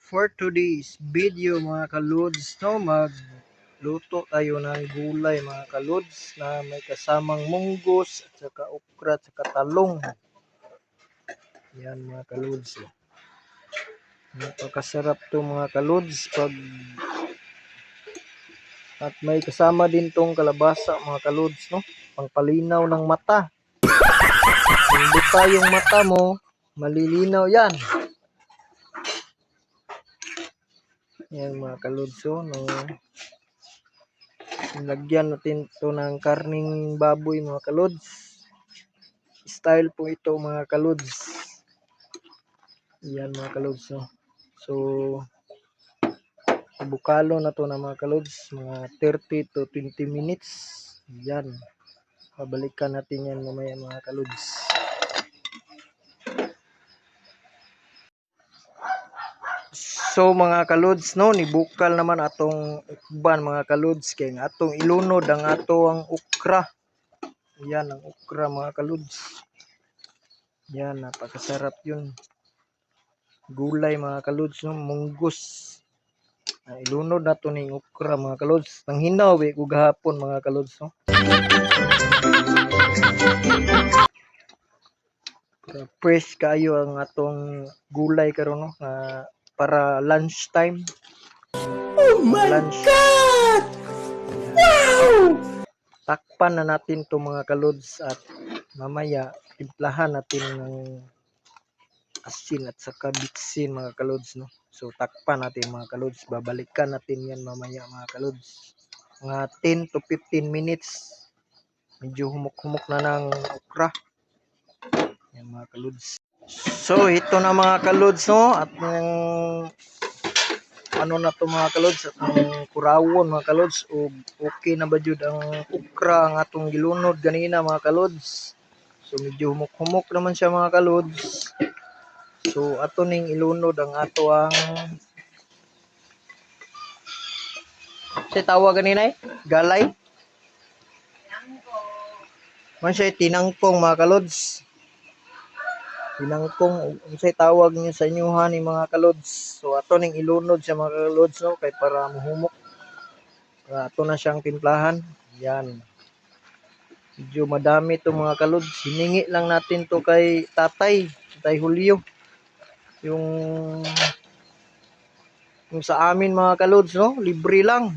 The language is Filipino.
For today's video mga kalods, no, magluto tayo ng gulay mga kalods na may kasamang munggos at saka okra at saka talong. Yan mga kalods. Napakasarap to mga kalods at may kasama din tong kalabasa mga kalods, no, pangpalinaw ng mata. Hindi pa yung mata mo malilinaw yan. Yan mga kalodso, no. Lagyan natin to ng karning baboy mga kalods. Style po ito mga kalods. Yan mga kalods, no. So bukalo na to na mga kalods, mga 30 to 20 minutes. Yan. Pabalikan natin yan mamaya mga kalods. So mga kalods, no, nibukal naman atong ukban mga kalods kay atong ilunod ang atong okra. Yan ang okra mga kalods. Yan, napakasarap yun. Gulay mga kalods, no, munggos. Ilunod na to ning okra mga kalods. Nang hinaw ko gahapon mga kalods, no. Fresh kayo ang atong gulay karon, no, para lunch time. Oh my God! Wow! Takpan na natin to mga kalods at mamaya timplahan natin ng asin at saka bitsin mga kalods, no. So takpan natin mga kalods, babalikan natin yan mamaya mga kalods. Mga 10 to 15 minutes. Medyo humok-humok na ng okra. Yan mga kalods. So ito na mga kalods, no, at ano na to mga kalods, at ang kurawon mga kalods, o okay na ba jud ang okra ang atong gilunod ganina mga kalods. So medyo humok-humok naman siya mga kalods. So ato ning ilunod ang ato ang tawag ganina galay. Man siya tinangkong mga kalods. Tinangkong unsay tawag niyo sa inyohan ni mga kalods. So ato ning ilunod siya mga kalods, no, kay para mahumok. Ato na siyang timplahan. Yan. Medyo madami to mga kalods. Hiningi lang natin to kay Tatay Julio. Yung sa amin mga kalods, no, libre lang.